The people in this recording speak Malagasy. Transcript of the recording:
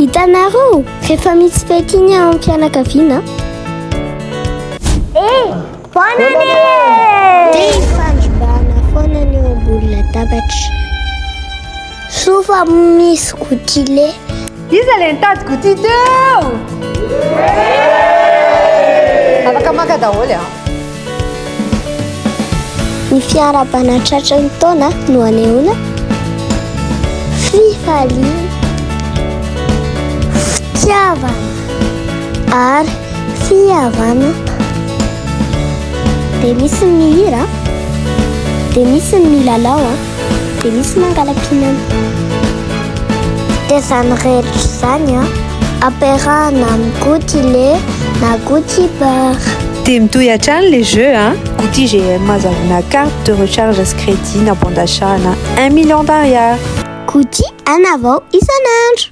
Hitanareo, rehefa misy fety iny amin'ny mpianakaviana. Bonane! Dia fandrombana foana ny eo ambony latabatra. Sofa misy gotile. Iza ilay nitady goty teo? Afaka maka daholo a. Ny fiarabana tratran'ny taona no anehoana fifaliana, fitiavana ary fihavana. Dia misy ny mihira, dia misy ny milalao, dia misy mangalam-pihinana. Dia izany rehetra izany ampiarahana amin'ny gotile na gouty bar. Dia mitohy hatrany les jeux, hein? Gouty GM azavina carte de recharge à crédit na bon d'achat na 1 million d'ariary. Gouty anavao isan'andro.